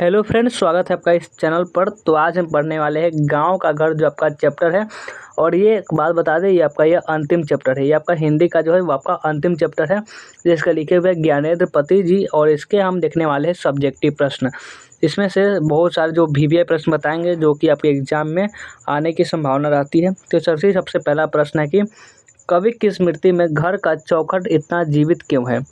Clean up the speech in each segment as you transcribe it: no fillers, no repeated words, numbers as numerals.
Hello friends, स्वागत है आपका इस चैनल पर। तो आज हम पढ़ने वाले हैं गांव का घर, जो आपका चैप्टर है। और ये एक बात बता दें, ये आपका अंतिम चैप्टर है। ये आपका हिंदी का जो है वो आपका अंतिम चैप्टर है, जिसका लिखे हुए ज्ञानेंद्र पति जी। और इसके हम देखने वाले हैं सब्जेक्टिव प्रश्न। इसमें से बहुत सारे जो VVI प्रश्न बताएंगे, जो कि आपके एग्जाम में आने की संभावना रहती है। तो सबसे पहला प्रश्न है कि कवि की स्मृति में घर का चौखट इतना जीवित क्यों है।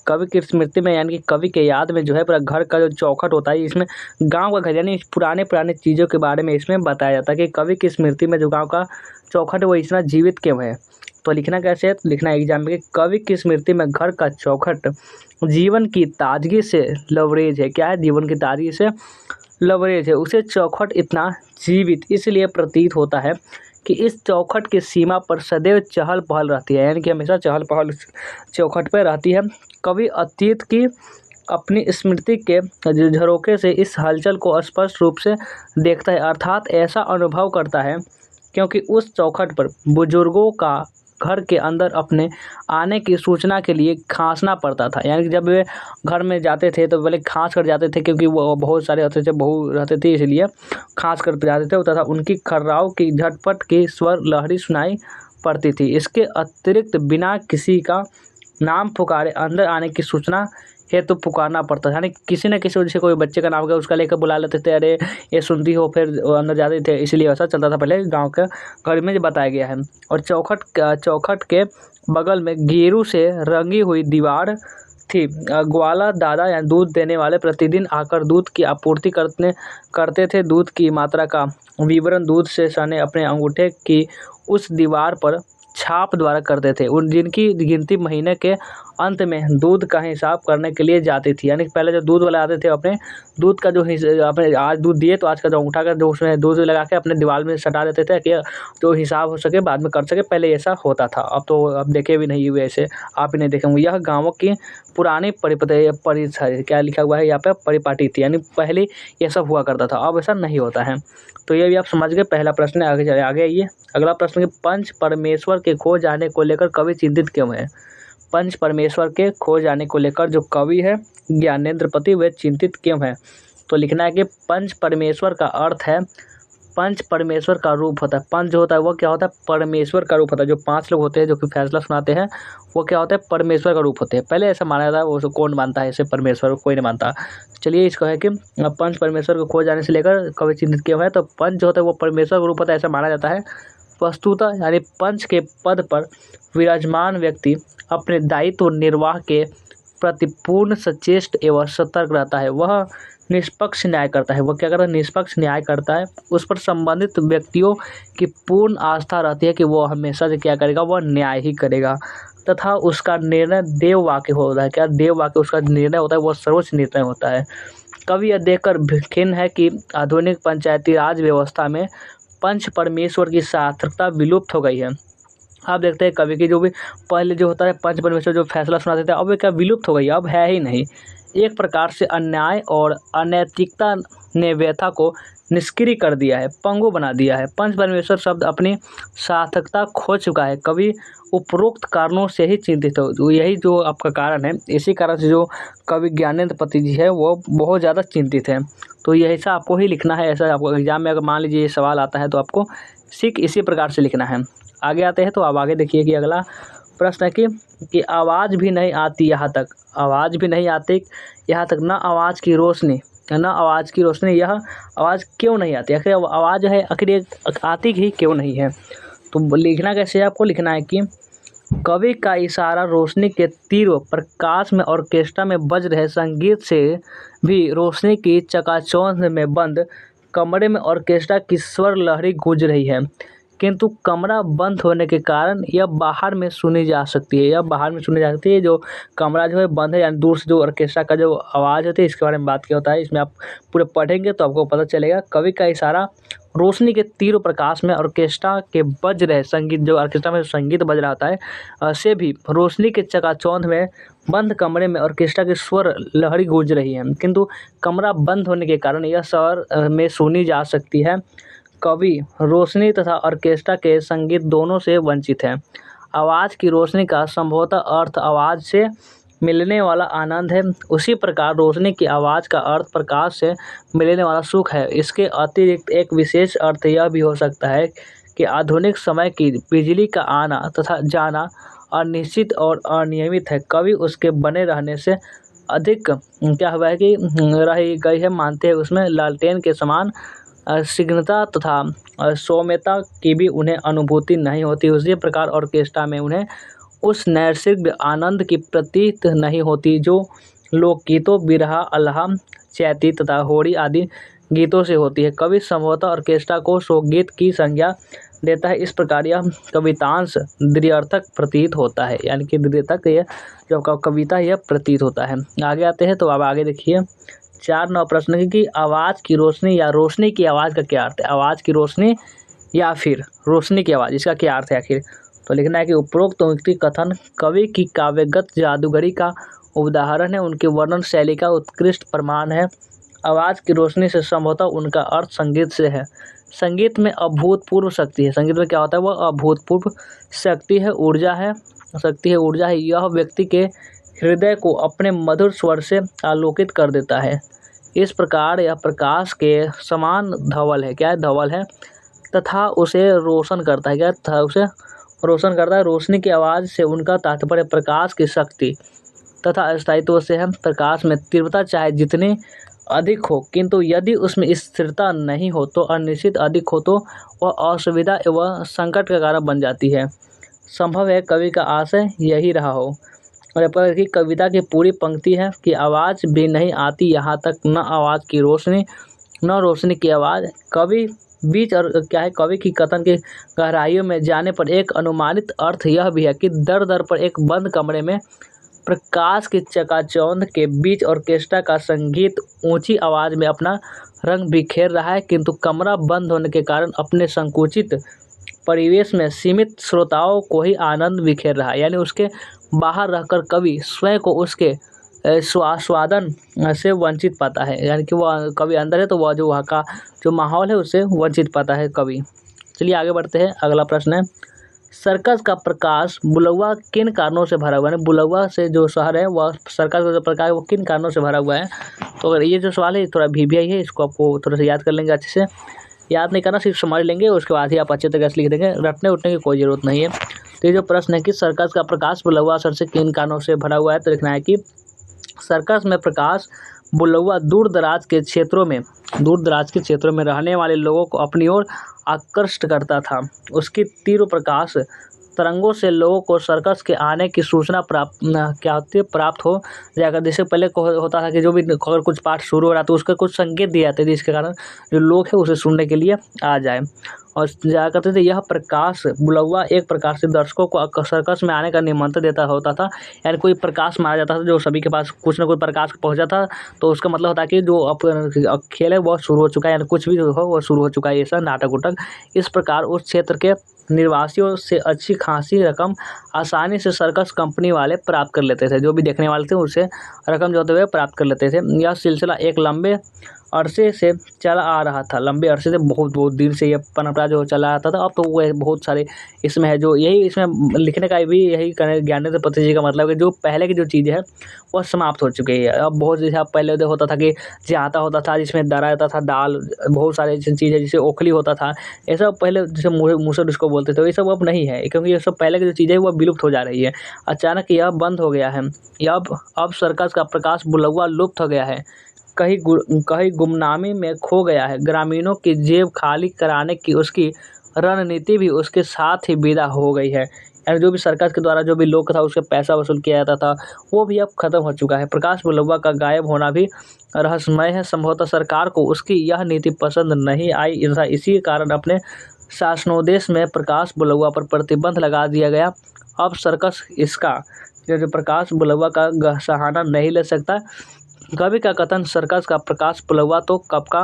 कवि की स्मृति में यानी कि कवि के याद में जो है पूरा घर का जो चौखट होता है, इसमें गांव का घर यानी पुराने चीज़ों के बारे में इसमें बताया जाता है कि कवि की स्मृति में जो गांव का चौखट है वो इतना जीवित क्यों है। तो लिखना कैसे है, तो लिखना है एग्जाम में कि कवि की स्मृति में घर का चौखट जीवन की ताजगी से लबरेज है। क्या है? जीवन की ताजगी से लबरेज है। उसे चौखट इतना जीवित इसलिए प्रतीत होता है कि इस चौखट की सीमा पर सदैव चहल पहल रहती है, यानी कि हमेशा चहल पहल चौखट पर रहती है। कवि अतीत की अपनी स्मृति के झरोखे से इस हलचल को स्पष्ट रूप से देखता है, अर्थात ऐसा अनुभव करता है क्योंकि उस चौखट पर बुजुर्गों का घर के अंदर अपने आने की सूचना के लिए खांसना पड़ता था। यानी कि जब वे घर में जाते थे तो पहले खांस कर जाते थे, क्योंकि वो बहुत सारे होते थे, बहू रहते थे, इसलिए खांस कर जाते थे तथा उनकी खर्राव की झटपट की स्वर लहरी सुनाई पड़ती थी। इसके अतिरिक्त बिना किसी का नाम पुकारे अंदर आने की सूचना हेतु पुकारना पड़ता था। यानी किसी न किसी वजह से कोई बच्चे का नाम हो गया, उसका लेकर बुला लेते थे, अरे ये सुनती हो, फिर वो अंदर जाते थे। इसलिए ऐसा चलता था पहले गांव के घर में, जो बताया गया है। और चौखट के बगल में गेरू से रंगी हुई दीवार थी। ग्वाला दादा या दूध देने वाले प्रतिदिन आकर दूध की आपूर्ति करते थे। दूध की मात्रा का विवरण दूध से सने अपने अंगूठे की उस दीवार पर छाप द्वारा करते थे। जिनकी गिनती महीने के अंत में दूध का हिसाब करने के लिए जाती थी। यानी पहले जो दूध वाले आते थे, अपने दूध का जो अपने आज दूध दिए तो आज का जो अंगूठा का जो उसमें दूध लगा के अपने दीवार में सटा देते थे कि जो हिसाब हो सके बाद में कर सके। पहले ऐसा होता था, अब तो अब देखे भी नहीं हुए ऐसे, आप ही नहीं देखे होंगे। यह गाँवों की पुरानी क्या लिखा हुआ है यहाँ पे, परिपाटी थी, यानी पहले ये सब हुआ करता था, अब ऐसा नहीं होता है। तो ये भी आप समझ गए। पहला प्रश्न है, आगे चले। आगे आइए, अगला प्रश्न है, पंच परमेश्वर के खो जाने को लेकर कवि चिंतित क्यों है। पंच परमेश्वर के खो जाने को लेकर जो कवि है ज्ञानेंद्र पति, वे चिंतित क्यों है। तो लिखना है कि पंच परमेश्वर का अर्थ है, पंच परमेश्वर का रूप होता है। पंच जो होता है वो क्या होता है, परमेश्वर का रूप होता है। जो 5 लोग होते हैं जो कि फैसला सुनाते हैं, वो क्या होता है, परमेश्वर का रूप होते हैं। पहले ऐसा माना जाता है, वो कौन मानता है ऐसे परमेश्वर को, कोई नहीं मानता। चलिए, इसको है कि पंच परमेश्वर को खो जाने से लेकर कवि चिंतित क्यों है। तो पंच जो होता है वो परमेश्वर का रूप होता है, ऐसा माना जाता है। वस्तुतः यानी पंच के पद पर विराजमान व्यक्ति अपने दायित्व निर्वाह के प्रति पूर्ण सचेष्ट एवं सतर्क रहता है। वह निष्पक्ष न्याय करता है। वह क्या करता है, निष्पक्ष न्याय करता है। उस पर संबंधित व्यक्तियों की पूर्ण आस्था रहती है कि वो हमेशा से क्या करेगा, वह न्याय ही करेगा, तथा उसका निर्णय देव वाक्य होता है। क्या देव वाक्य उसका निर्णय होता है, वह सर्वोच्च निर्णय होता है। कवि यह देखकर खिन्न है कि आधुनिक पंचायती राज व्यवस्था में पंच परमेश्वर की सार्थकता विलुप्त हो गई है। आप देखते हैं कवि की जो भी पहले जो होता है पंच परमेश्वर जो फैसला सुनाते थे, अब वे क्या विलुप्त हो गई, अब है ही नहीं। एक प्रकार से अन्याय और अनैतिकता ने व्यथा को निष्क्रिय कर दिया है, पंगु बना दिया है। पंच परमेश्वर शब्द अपनी सार्थकता खो चुका है। कवि उपरोक्त कारणों से ही चिंतित हो। तो यही जो आपका कारण है, इसी कारण से जो कवि ज्ञानेंद्र पति जी है वो बहुत ज़्यादा चिंतित है। तो यही ऐसा आपको ही लिखना है। ऐसा आपको एग्जाम में अगर मान लीजिए ये सवाल आता है तो आपको इसी प्रकार से लिखना है। आगे आते हैं, तो अब आगे देखिए कि अगला प्रश्न है कि आवाज़ भी नहीं आती यहाँ तक, आवाज़ भी नहीं आती यहाँ तक, न आवाज़ की रोशनी, न आवाज़ की रोशनी, यह आवाज़ क्यों नहीं आती। आखिर आवाज़ है, आखिर ये आती ही क्यों नहीं है। तो लिखना कैसे है, आपको लिखना है कि कवि का इशारा रोशनी के तीव्र प्रकाश में ऑर्केस्ट्रा में बज रहे संगीत से भी रोशनी की चकाचौंध में बंद कमरे में ऑर्केस्ट्रा की स्वर लहरी गूंज रही है, किंतु कमरा बंद होने के कारण यह बाहर में सुनी जा सकती है। यह बाहर में सुनी जा सकती है। जो कमरा जो है बंद है, यानी दूर से जो ऑर्केस्ट्रा का जो आवाज़ होती है, इसके बारे में बात किया होता है। इसमें आप पूरे पढ़ेंगे तो आपको पता चलेगा। कवि का इशारा रोशनी के तीव्र प्रकाश में ऑर्केस्ट्रा के बज रहे संगीत, जो ऑर्केस्ट्रा में संगीत बज रहा होता है, से भी रोशनी के चकाचौंध में बंद कमरे में ऑर्केस्ट्रा की स्वर लहरी गूंज रही है, किंतु कमरा बंद होने के कारण यह स्वर में सुनी जा सकती है। कवि रोशनी तथा ऑर्केस्ट्रा के संगीत दोनों से वंचित है। आवाज़ की रोशनी का संभवतः अर्थ आवाज़ से मिलने वाला आनंद है, उसी प्रकार रोशनी की आवाज़ का अर्थ प्रकाश से मिलने वाला सुख है। इसके अतिरिक्त एक विशेष अर्थ यह भी हो सकता है कि आधुनिक समय की बिजली का आना तथा जाना अनिश्चित और अनियमित है। कभी उसके बने रहने से अधिक क्या हुआ है कि रही गई है, मानते हैं उसमें लालटेन के समान शीघ्रता तथा सौम्यता की भी उन्हें अनुभूति नहीं होती। उसी प्रकार ऑर्केस्ट्रा में उन्हें उस नैसर्गिक आनंद की प्रतीत नहीं होती जो लोकगीतों, बिरहा, अल्लाह, चैती तथा होड़ी आदि गीतों से होती है। कवि संभवतः ऑर्केस्ट्रा को शोकगीत की संज्ञा देता है। इस प्रकार यह कवितांश द्व्यर्थक प्रतीत होता है, यानी कि द्व्यर्थक यह जो कविता यह प्रतीत होता है। आगे आते हैं तो अब आगे देखिए 4 प्रश्न की आवाज़ की रोशनी या रोशनी की आवाज़ का क्या अर्थ है। आवाज़ की रोशनी या फिर रोशनी की आवाज़, इसका क्या अर्थ है आखिर। तो लिखना है कि उपरोक्त उक्ति कथन कवि की काव्यगत जादूगरी का उदाहरण है, उनकी वर्णन शैली का उत्कृष्ट प्रमाण है। आवाज़ की रोशनी से संभवतः उनका अर्थ संगीत से है। संगीत में अभूतपूर्व शक्ति है। संगीत में क्या होता है, वह अभूतपूर्व शक्ति है, ऊर्जा है, शक्ति है, ऊर्जा है। यह व्यक्ति के हृदय को अपने मधुर स्वर से आलोकित कर देता है। इस प्रकार यह प्रकाश के समान धवल है, क्या है, धवल है, तथा उसे रोशन करता है, क्या था, उसे रोशन करता है। रोशनी की आवाज़ से उनका तात्पर्य प्रकाश की शक्ति तथा अस्थायित्व से है। प्रकाश में तीव्रता चाहे जितनी अधिक हो, किंतु यदि उसमें स्थिरता नहीं हो तो अनिश्चित अधिक हो तो वह असुविधा एवं संकट का कारण बन जाती है। संभव है कवि का आशय यही रहा हो। और यहाँ की कविता की पूरी पंक्ति है कि आवाज़ भी नहीं आती यहाँ तक, न आवाज़ की रोशनी न रोशनी की आवाज़। कवि बीच और क्या है, कवि की कथन की गहराइयों में जाने पर एक अनुमानित अर्थ यह भी है कि दर दर पर एक बंद कमरे में प्रकाश की चकाचौंध के बीच ऑर्केस्ट्रा का संगीत ऊंची आवाज़ में अपना रंग बिखेर रहा है, किंतु कमरा बंद होने के कारण अपने संकुचित परिवेश में सीमित श्रोताओं को ही आनंद बिखेर रहा है। यानी उसके बाहर रहकर कवि स्वयं को उसके स्वादन से वंचित पाता है, यानी कि वह कवि अंदर है तो वह जो वहाँ का जो माहौल है उससे वंचित पाता है कवि। चलिए आगे बढ़ते हैं। अगला प्रश्न है, सर्कस का प्रकाश बुलौआ किन कारणों से भरा हुआ है। बुलौआ से जो शहर है वह सर्कस का जो प्रकाश है वो किन कारणों से भरा हुआ है। तो अगर ये जो सवाल है थोड़ा VVI है, इसको आपको थोड़ा सा याद कर लेंगे, अच्छे से याद नहीं करना, सिर्फ समझ लेंगे, उसके बाद ही आप अच्छे तरीके से लिख देंगे, रटने उठने की कोई ज़रूरत नहीं है। तो ये जो प्रश्न है कि सर्कस का प्रकाश बुलौआ शहर से किन कारणों से भरा हुआ है, तो लिखना है कि सर्कस में प्रकाश बुलौआ दूर दराज के क्षेत्रों में रहने वाले लोगों को अपनी ओर आकर्षित करता था। उसकी तीव्र प्रकाश तरंगों से लोगों को सर्कस के आने की सूचना प्राप्त हो जाएगा। जैसे पहले होता था कि जो भी अगर कुछ पाठ शुरू हो रहा तो उसका कुछ संकेत दिए जाते थे जिसके कारण जो लोग हैं उसे सुनने के लिए आ जाए। और जाया करते थे। यह प्रकाश बुलौआ एक प्रकार से दर्शकों को सर्कस में आने का निमंत्रण देता होता था। यानी कोई प्रकाश मारा जाता था जो सभी के पास कुछ न कुछ प्रकाश पहुंचा था, तो उसका मतलब होता है कि जो अब खेल है वो शुरू हो चुका है, यानी कुछ भी जो हो वो शुरू हो चुका है, ऐसा नाटक उटक। इस प्रकार उस क्षेत्र के निवासियों से अच्छी खासी रकम आसानी से सर्कस कंपनी वाले प्राप्त कर लेते थे। जो भी देखने वाले थे उससे रकम जो होते हुए प्राप्त कर लेते थे। यह सिलसिला एक लंबे अरसे से चला आ रहा था, लंबे अरसे से बहुत दिन से यह परंपरा जो चला आता था। अब तो वो बहुत सारे इसमें है, जो यही इसमें लिखने का भी यही ज्ञानेंद्र पत्रिजी जी का मतलब है जो पहले की जो चीज़ है वह समाप्त हो चुकी है। अब बहुत जैसे पहले होता था कि जाता होता था जिसमें दरा जाता था दाल, बहुत सारे चीज़ें जैसे ओखली होता था, ये सब पहले जैसे मूसर इसको बोलते थे, ये सब अब नहीं है क्योंकि ये सब पहले की जो चीज़ें वह विलुप्त हो जा रही है। अचानक यह बंद हो गया है। अब सर्कस का प्रकाश बुलौआ लुप्त हो गया है, कहीं गुमनामी में खो गया है। ग्रामीणों की जेब खाली कराने की उसकी रणनीति भी उसके साथ ही विदा हो गई है। यानी जो भी सर्कस के द्वारा जो भी लोग था उससे पैसा वसूल किया जाता था वो भी अब खत्म हो चुका है। प्रकाश बुलौआ का गायब होना भी रहस्यमय है। संभवतः सरकार को उसकी यह नीति पसंद नहीं आई तथा इसी कारण अपने शासनोद्देश में प्रकाश बुलौआ पर प्रतिबंध लगा दिया गया। अब सर्कस इसका जो प्रकाश बुलौआ का सहारा नहीं ले सकता। कवि का कथन सर्कस का प्रकाश बुलौआ तो कब का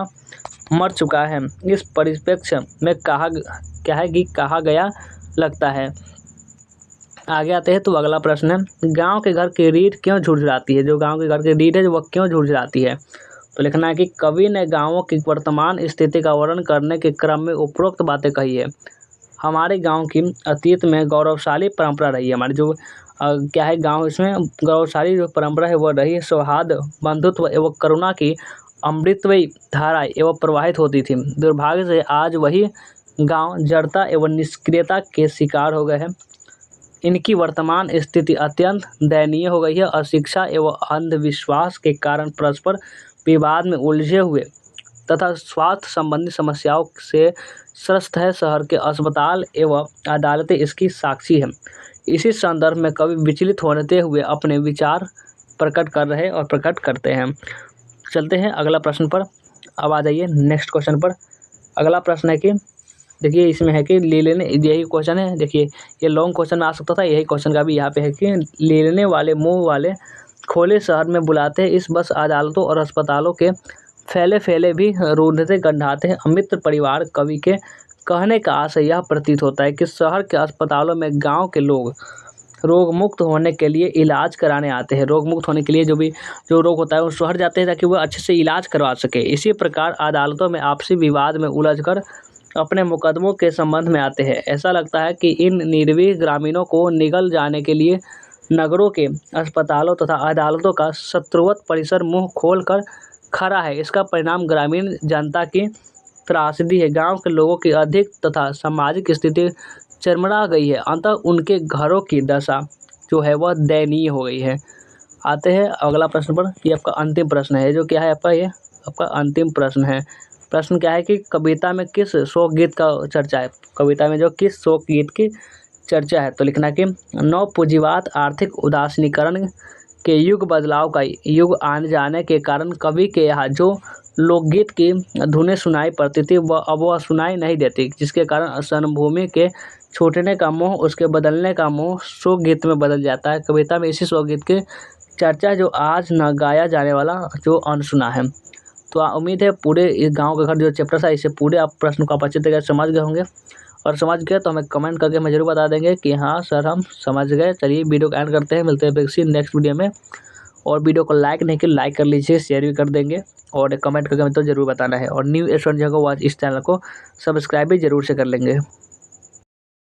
मर चुका है, इस परिप्रेक्ष्य में कहा गया लगता है। आगे आते हैं तो अगला प्रश्न है, गांव के घर की रीढ़ क्यों झुरझुराती है। जो गांव के घर की रीढ़ है वह क्यों झुरझुराती है। तो लिखना है कि कवि ने गाँवों की वर्तमान स्थिति का वर्णन करने के क्रम में उपरोक्त बातें कही है। हमारे गांव की अतीत में गौरवशाली परंपरा रही है। हमारी जो क्या है गांव इसमें गौरवशाली जो परंपरा है वह रही है। सौहार्द, बंधुत्व एवं करुणा की अमृतमयी धाराएं एवं प्रवाहित होती थी। दुर्भाग्य से आज वही गांव जड़ता एवं निष्क्रियता के शिकार हो गए हैं। इनकी वर्तमान स्थिति अत्यंत दयनीय हो गई है। अशिक्षा एवं अंधविश्वास के कारण परस्पर विवाद में उलझे हुए तथा स्वास्थ्य संबंधी समस्याओं से त्रस्त है। शहर के अस्पताल एवं अदालतें इसकी साक्षी हैं। इसी संदर्भ में कवि विचलित होते हुए अपने विचार प्रकट कर रहे और प्रकट करते हैं। चलते हैं अगला प्रश्न पर। अब आ जाइए नेक्स्ट क्वेश्चन पर। अगला प्रश्न है कि देखिए इसमें है कि ले लेने, यही क्वेश्चन है। देखिए ये लॉन्ग क्वेश्चन में आ सकता था, यही क्वेश्चन का भी यहाँ पे है कि ले लेने वाले मुँह वाले खोले शहर में बुलाते हैं। इस बस अदालतों और अस्पतालों के फैले फैले भी रूंढते गंढाते हैं। अमित्र परिवार कवि के कहने का आशय यह प्रतीत होता है कि शहर के अस्पतालों में गांव के लोग रोग मुक्त होने के लिए इलाज कराने आते हैं। रोग मुक्त होने के लिए जो रोग होता है वो शहर जाते हैं ताकि वह अच्छे से इलाज करवा सके। इसी प्रकार अदालतों में आपसी विवाद में उलझकर अपने मुकदमों के संबंध में आते हैं। ऐसा लगता है कि इन निर्भीक ग्रामीणों को निगल जाने के लिए नगरों के अस्पतालों तथा अदालतों का शत्रुवत परिसर मुँह खोल कर खड़ा है। इसका परिणाम ग्रामीण जनता की त्रासदी है। गांव के लोगों की आर्थिक तथा सामाजिक स्थिति चरमरा गई है। अंततः उनके घरों की दशा जो है वह दयनीय हो गई है। आते हैं अगला प्रश्न पर। ये आपका अंतिम प्रश्न है। जो क्या है आपका, ये आपका अंतिम प्रश्न है। प्रश्न क्या है कि कविता में किस शोक गीत का चर्चा है। कविता में जो किस शोक गीत की चर्चा है, तो लिखना कि नवपूंजीवाद, आर्थिक उदासीनीकरण के युग बदलाव का युग आने जाने के कारण कवि के यहाँ जो लोकगीत की धुनें सुनाई पड़ती थी अब वह सुनाई नहीं देती, जिसके कारण संभूमि के छूटने का मोह, उसके बदलने का मोह शोक गीत में बदल जाता है। कविता में इसी शोक गीत की चर्चा जो आज न गाया जाने वाला जो अनसुना है। तो उम्मीद है पूरे इस गाँव का घर जो चैप्टर था इसे पूरे आप प्रश्न को आप अच्छी तरह समझ गए होंगे, और समझ गए तो हमें कमेंट करके हमें जरूर बता देंगे कि हाँ सर हम समझ गए। चलिए वीडियो को एंड करते हैं, मिलते हैं किसी नेक्स्ट वीडियो में। और वीडियो को लाइक नहीं कि लाइक कर लीजिए, शेयर भी कर देंगे, और कमेंट करके हमें तो ज़रूर बताना है। और न्यू स्टूडेंट जो है वो इस चैनल को सब्सक्राइब भी जरूर से कर लेंगे।